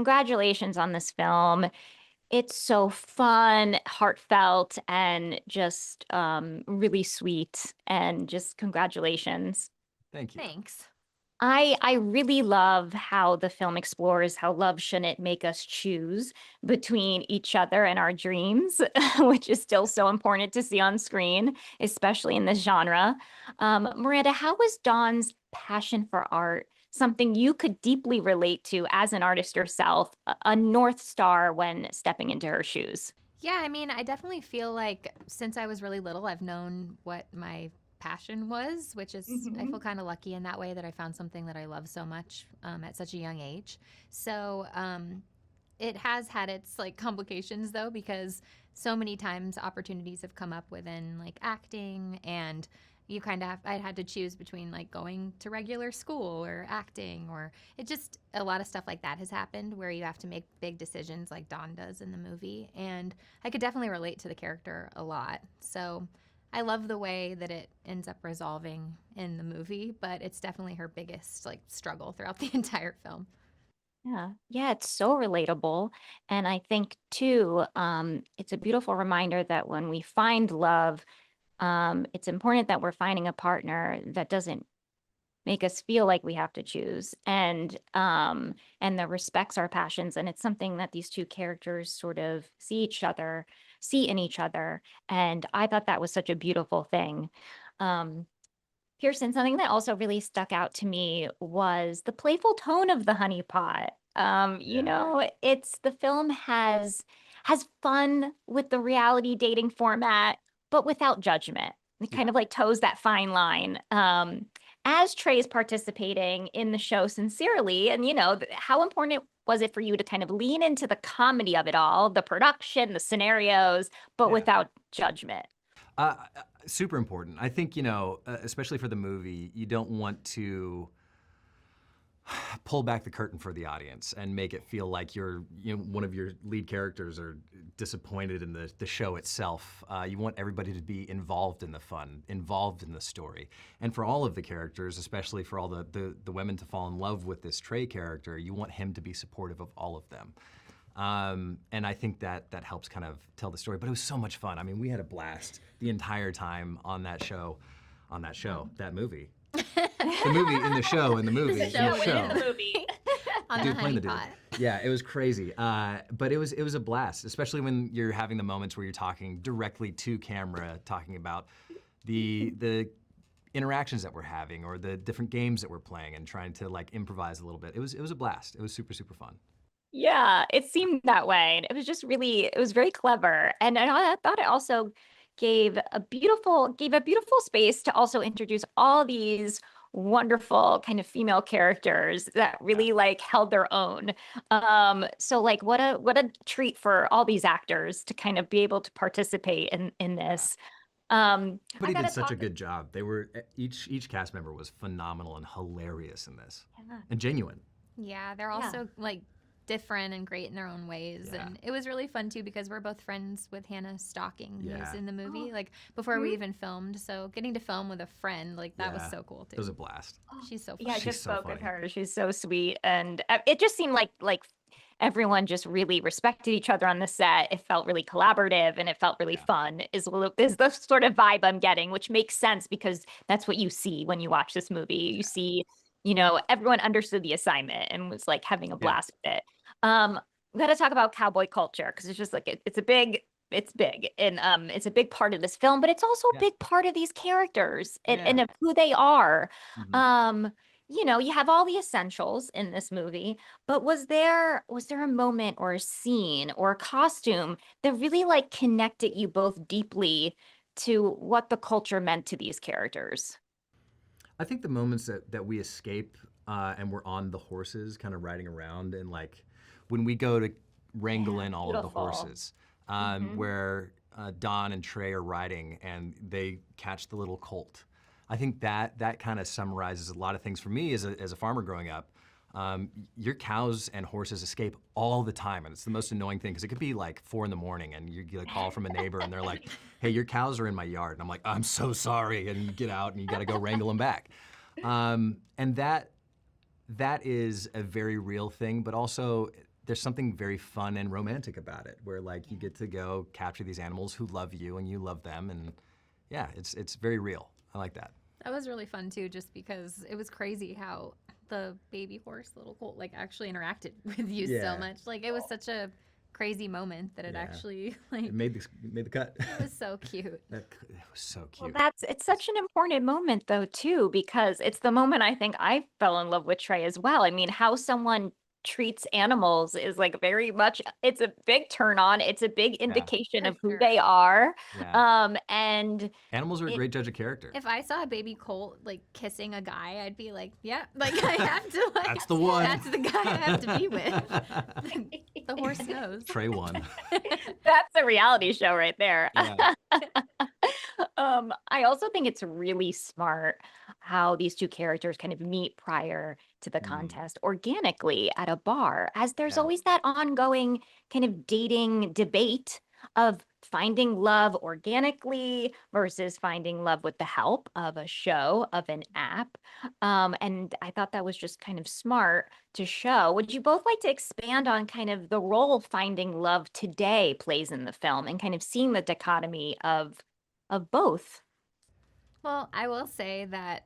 congratulations on this film. It's so fun, heartfelt, and just really sweet. And just congratulations. Thank you. Thanks. I really love how the film explores how love shouldn't make us choose between each other and our dreams, which is still so important to see on screen, especially in this genre. Miranda, how was Dawn's passion for art something you could deeply relate to as an artist yourself, a North Star when stepping into her shoes? Yeah, I mean, I definitely feel like since I was really little, I've known what my passion was, which is, I feel kind of lucky in that way that I found something that I love so much at such a young age. So it has had its like complications though, because so many times opportunities have come up within like acting, and you kind of have, I had to choose between like going to regular school or acting, or it just, a lot of stuff like that has happened where you have to make big decisions like Dawn does in the movie. And I could definitely relate to the character a lot. So I love the way that it ends up resolving in the movie, but it's definitely her biggest like struggle throughout the entire film. Yeah, it's so relatable. And I think too, it's a beautiful reminder that when we find love, it's important that we're finding a partner that doesn't make us feel like we have to choose, and that respects our passions. And it's something that these two characters sort of see in each other. And I thought that was such a beautiful thing. Pierson, something that also really stuck out to me was the playful tone of the Honeypot. It's the film has fun with the reality dating format, but without judgment. It kind of like toes that fine line. As Trey's participating in the show sincerely, and how important was it for you to kind of lean into the comedy of it all, the production, the scenarios, but without judgment? Super important. I think, especially for the movie, you don't want to pull back the curtain for the audience and make it feel like one of your lead characters are disappointed in the show itself. You want everybody to be involved in the fun, involved in the story. And for all of the characters, especially for all the women to fall in love with this Trey character, you want him to be supportive of all of them. And I think that helps kind of tell the story. But it was so much fun. I mean, we had a blast the entire time on that movie. The movie in the show, in the movie, The show in the movie. On Dude the playing the dude. Honeypot. Yeah, it was crazy. But it was a blast, especially when you're having the moments where you're talking directly to camera, talking about the interactions that we're having or the different games that we're playing and trying to like improvise a little bit. It was a blast. It was super, super fun. Yeah, it seemed that way. And it was just it was very clever. And I thought it also gave a beautiful space to also introduce all these wonderful kind of female characters that really like held their own. So like what a treat for all these actors to kind of be able to participate in this. But I he gotta did such a talk- good job. They were each cast member was phenomenal and hilarious in this, Yeah. and genuine. Yeah, they're also like different and great in their own ways. Yeah. And it was really fun too because we're both friends with Hannah Stocking, who's in the movie, like before Mm-hmm. we even filmed. So getting to film with a friend, like that was Yeah. so cool too. It was a blast. She's so fun. Yeah, I She's just so spoke with funny. her. She's so sweet, and it just seemed like everyone just really respected each other on the set. It felt really collaborative, and it felt really fun. Is the sort of vibe I'm getting, which makes sense because that's what you see when you watch this movie. You see, everyone understood the assignment and was like having a blast with it. We got to talk about cowboy culture because it's just like it's big, and it's a big part of this film, but it's also a big part of these characters and of who they are. Mhm. You have all the essentials in this movie, but was there a moment or a scene or a costume that really like connected you both deeply to what the culture meant to these characters? I think the moments that we escape and we're on the horses, kind of riding around, and like when we go to wrangle in all of the beautiful. horses, where Don and Trey are riding and they catch the little colt. I think that kind of summarizes a lot of things for me as a farmer growing up. Your cows and horses escape all the time, and it's the most annoying thing because it could be like 4 in the morning and you get a call from a neighbor and they're like, "Hey, your cows are in my yard," and I'm like, "I'm so sorry," and you get out and you got to go wrangle them back. And that is a very real thing, but also there's something very fun and romantic about it, where like you get to go capture these animals who love you and you love them, and yeah, it's very real. I like that. That was really fun too, just because it was crazy how the baby horse, little colt, like actually interacted with you Yeah. so much. Like it was such a crazy moment that it Yeah. actually like It made the cut. it was so cute. It was so cute. Well, it's such an important moment though too, because it's the moment I think I fell in love with Trey as well. I mean, how someone treats animals is like very much, it's a big turn on. It's a big indication For of who sure. they are. Yeah. And Animals are a it- great judge of character. If I saw a baby colt like kissing a guy, I'd be like, yeah, like I have to. Like, That's the one. That's the guy I have to be with. The horse knows. Trey won. that's a reality show right there. Yeah. I also think it's really smart how these two characters kind of meet prior to the Mm. contest organically at a bar, as there's Yeah. always that ongoing kind of dating debate of finding love organically versus finding love with the help of a show, of an app. And I thought that was just kind of smart to show. Would you both like to expand on kind of the role finding love today plays in the film and kind of seeing the dichotomy of both? Well, I will say that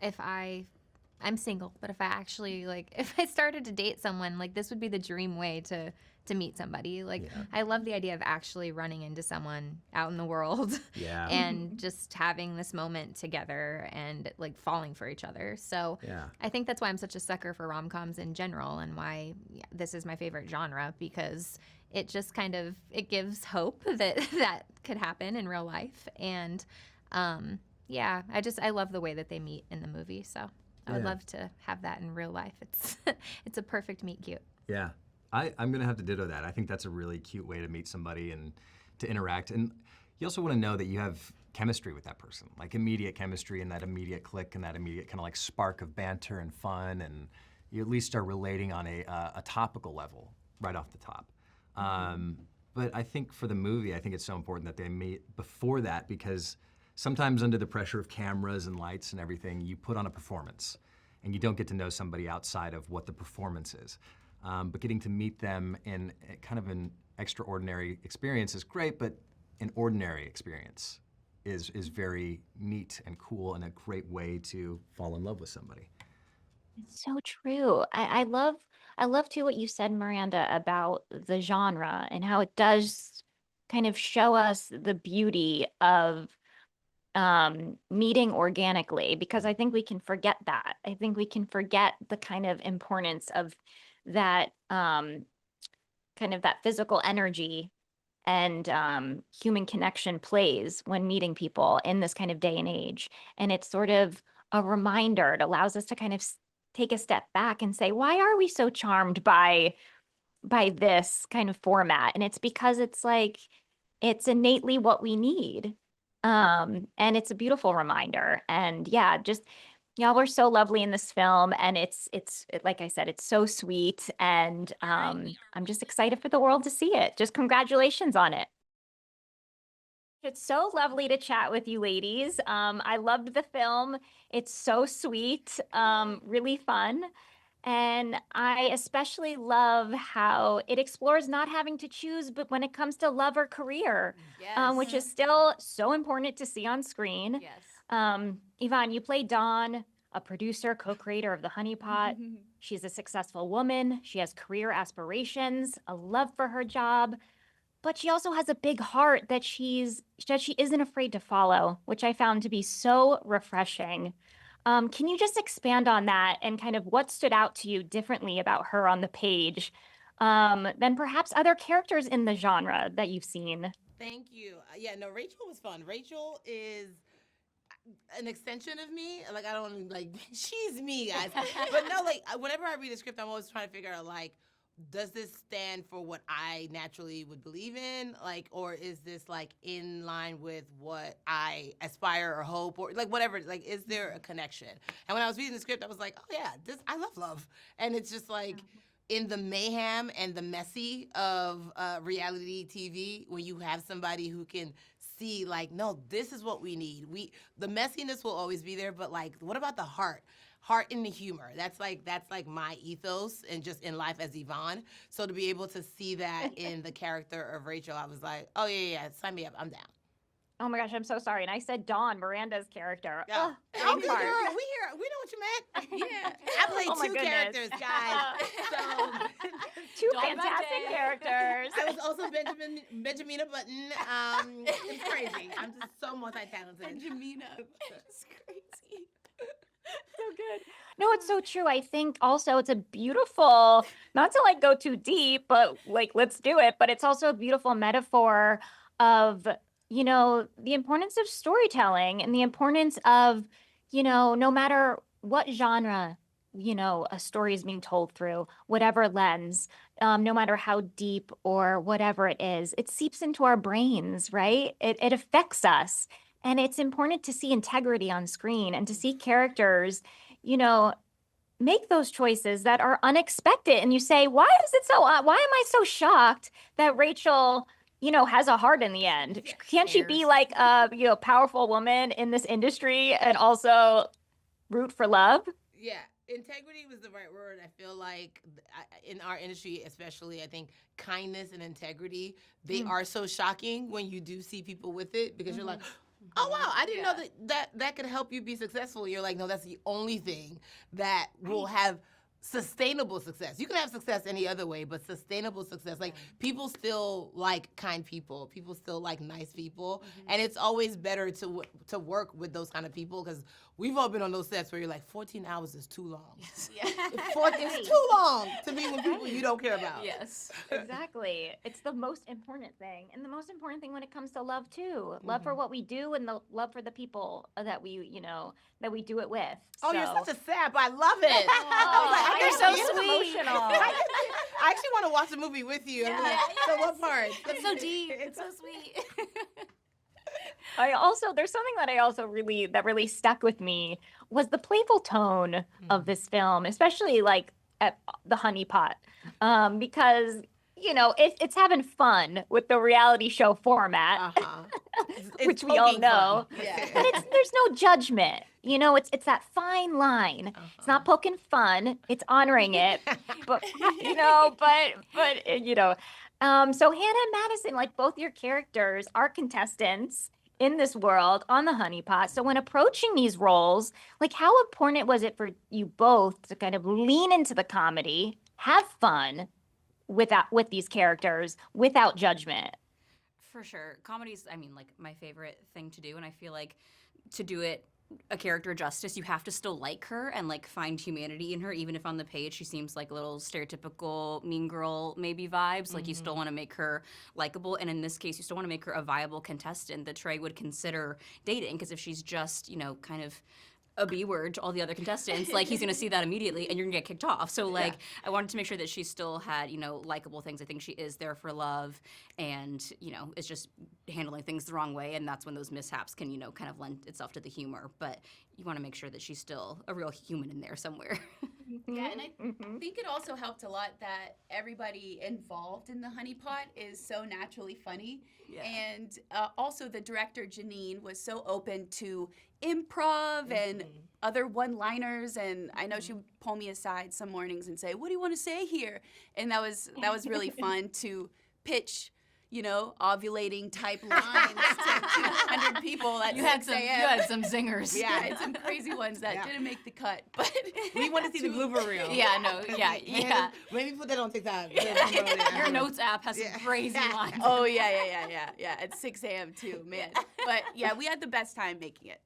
if I'm single, but if I actually like if I started to date someone, like this would be the dream way to meet somebody. Like Yeah. I love the idea of actually running into someone out in the world Yeah. and just having this moment together and like falling for each other. So Yeah. I think that's why I'm such a sucker for rom-coms in general and why this is my favorite genre, because it just kind of it gives hope that that could happen in real life. And yeah, I love the way that they meet in the movie. So I would Yeah. love to have that in real life. It's it's a perfect meet cute. Yeah. I'm gonna have to ditto that. I think that's a really cute way to meet somebody and to interact. And you also want to know that you have chemistry with that person, like immediate chemistry and that immediate click and that immediate kind of like spark of banter and fun, and you at least are relating on a topical level right off the top. But I think for the movie, I think it's so important that they meet before that, because sometimes under the pressure of cameras and lights and everything, you put on a performance and you don't get to know somebody outside of what the performance is. But getting to meet them in kind of an extraordinary experience is great, but an ordinary experience is very neat and cool and a great way to fall in love with somebody. It's so true. I love too what you said, Miranda, about the genre and how it does kind of show us the beauty of meeting organically, because I think we can forget that. I think we can forget the kind of importance of that kind of that physical energy and human connection plays when meeting people in this kind of day and age. And it's sort of a reminder. It allows us to kind of take a step back and say, why are we so charmed by this kind of format? And it's because it's like it's innately what we need. And it's a beautiful reminder. And yeah, just y'all were so lovely in this film, and it's like I said, it's so sweet, and I'm just excited for the world to see it. Just congratulations on it. It's so lovely to chat with you ladies. I loved the film. It's so sweet, really fun. And I especially love how it explores not having to choose, but when it comes to love or career, which is still so important to see on screen. Yes. Yvonne, you play Dawn, a producer, co-creator of the Honeypot. She's a successful woman. She has career aspirations, a love for her job, but she also has a big heart that she isn't afraid to follow, which I found to be so refreshing. Can you just expand on that and kind of what stood out to you differently about her on the page than perhaps other characters in the genre that you've seen? Thank you. Yeah, no, Rachel was fun. Rachel is an extension of me. Like, I don't like, she's me, guys. But no, like, whenever I read a script, I'm always trying to figure out, like, does this stand for what I naturally would believe in? Like, or is this like in line with what I aspire or hope, or like whatever? Like, is there a connection? And when I was reading the script, I was like, oh yeah, I love love. And it's just like in the mayhem and the messy of reality TV, when you have somebody who can see like, no, this is what we need. The messiness will always be there, but like, what about the heart? Heart and the humor. That's like my ethos and just in life as Yvonne. So to be able to see that in the character of Rachel, I was like, oh yeah, sign me up. I'm down. Oh my gosh, I'm so sorry. And I said Dawn, Miranda's character. Yeah. Ugh, Oh, good Braveheart. girl. We know what you meant. Yeah. I played Oh my two goodness. characters, guys. So Two Dawn fantastic Button. characters. I was also Benjamina Button. It's crazy. I'm just so multi-talented. Benjamina. That's crazy. So good. No, it's so true. I think also it's a beautiful, not to like go too deep, but like let's do it. But it's also a beautiful metaphor of, you know, the importance of storytelling and the importance of, you know, no matter what genre, you know, a story is being told through, whatever lens, no matter how deep or whatever it is, it seeps into our brains, right? It affects us. And it's important to see integrity on screen and to see characters, you know, make those choices that are unexpected. And you say, why am I so shocked that Rachel, you know, has a heart in the end? Can't she be like a, you know, powerful woman in this industry and also root for love? Yeah, integrity was the right word. I feel like in our industry, especially, I think kindness and integrity, they are so shocking when you do see people with it because you're like, oh, wow, I didn't know that could help you be successful. You're like, no, that's the only thing that will have sustainable success. You can have success any other way, but sustainable success. Like, people still like kind people. People still like nice people. And it's always better to work with those kind of people because we've all been on those sets where you're like, 14 hours is too long. Yeah. It's too long to be with people you don't care about. Yes. Exactly. It's the most important thing. And the most important thing when it comes to love too. Love for what we do and the love for the people that we, you know, that we do it with. Oh, you're such a sap. I love it. Oh, you're so feel sweet. emotional. I actually want to watch the movie with you. I'm like, so what part? It's so deep. It's so sweet. There's something that really stuck with me was the playful tone of this film, especially like at the Honeypot, because, you know, it's having fun with the reality show format, which we all know. Yeah. But there's no judgment. You know, it's that fine line. It's not poking fun. It's honoring it. But you know, so Hannah and Madison, like both your characters are contestants in this world on the Honeypot. So when approaching these roles, like how important was it for you both to kind of lean into the comedy, have fun with these characters without judgment? For sure. Comedy's, I mean, like my favorite thing to do. And I feel like to do it a character justice, you have to still like her and like find humanity in her, even if on the page she seems like a little stereotypical mean girl maybe vibes. Like you still want to make her likable, and in this case you still want to make her a viable contestant that Trey would consider dating, because if she's just, you know, kind of a B word to all the other contestants, like he's gonna see that immediately and you're gonna get kicked off. So like I wanted to make sure that she still had, you know, likable things. I think she is there for love and, you know, it's just handling things the wrong way, and that's when those mishaps can, you know, kind of lend itself to the humor. But you want to make sure that she's still a real human in there somewhere. Yeah, and I think it also helped a lot that everybody involved in the Honeypot is so naturally funny. Yeah. And also the director, Janine, was so open to improv and other one-liners. And I know she would pull me aside some mornings and say, what do you want to say here? And that was really fun to pitch, you know, ovulating type lines to 200 people at 6 a.m. You had some zingers. Yeah, and some crazy ones that didn't make the cut. But we want to see the blooper reel. Yeah, no, yeah. Maybe put that on TikTok. Your notes app has some crazy lines. Oh, yeah, at 6 a.m. too, man. But yeah, we had the best time making it.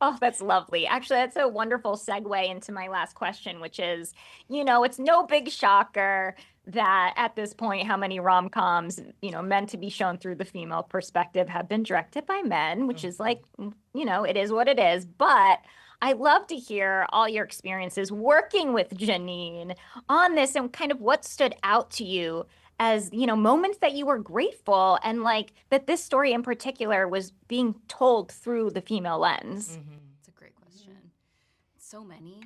Oh, that's lovely. Actually, that's a wonderful segue into my last question, which is, you know, it's no big shocker that at this point, how many rom-coms, you know, meant to be shown through the female perspective have been directed by men, which is like, you know, it is what it is. But I love to hear all your experiences working with Janine on this and kind of what stood out to you as, you know, moments that you were grateful and like that this story in particular was being told through the female lens. It's a great question. So many.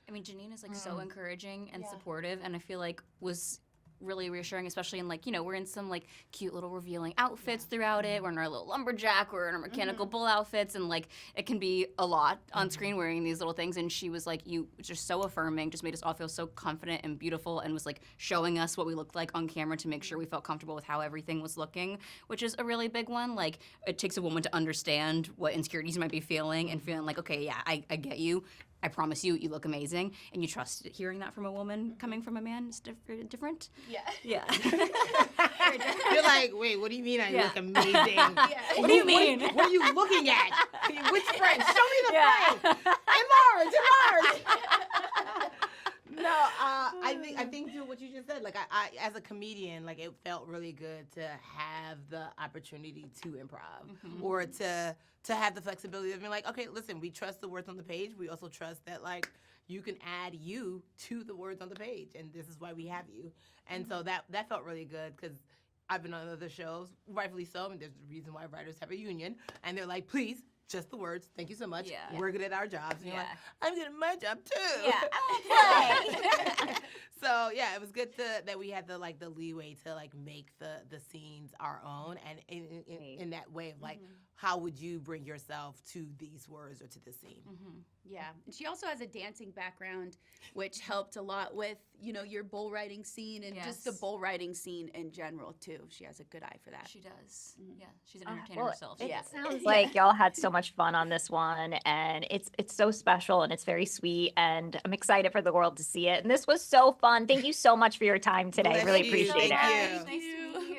I mean, Janine is like so encouraging and supportive, and I feel like was really reassuring, especially in like, you know, we're in some like cute little revealing outfits throughout it. We're in our little lumberjack, we're in our mechanical bull outfits, and like it can be a lot on screen wearing these little things. And she was like, you just so affirming, just made us all feel so confident and beautiful, and was like showing us what we looked like on camera to make sure we felt comfortable with how everything was looking, which is a really big one. Like, it takes a woman to understand what insecurities you might be feeling and feeling like, okay, yeah, I get you. I promise you, you look amazing, and you trust hearing that from a woman coming from a man is different. Yeah. Yeah. You're like, wait, what do you mean I look amazing? What do you mean? What are you looking at? Which friend? Show me the Yeah. friend. Enlarge. No, I think to what you just said, like I as a comedian, like it felt really good to have the opportunity to improv or to have the flexibility of being like, okay, listen, we trust the words on the page. We also trust that like you can add you to the words on the page, and this is why we have you. And so that felt really good because I've been on other shows, rightfully so, and there's a reason why writers have a union, and they're like, please. Just the words. Thank you so much. Yeah. We're good at our jobs. And you're like, Yeah. I'm good at my job too. Yeah, I will play. So yeah, it was good that we had the leeway to like make the scenes our own, and in that way of like, how would you bring yourself to these words or to this scene? Yeah, and she also has a dancing background, which helped a lot with, you know, your bull riding scene and just the Yes. bull riding scene in general too. She has a good eye for that. She does. Yeah, she's an entertainer Well, herself. it Yeah. sounds like y'all had so much fun on this one, and it's so special and it's very sweet, and I'm excited for the world to see it. And this was so fun. Thank you so much for your time today. Bless Really you. appreciate Thank it. you. Nice to meet you.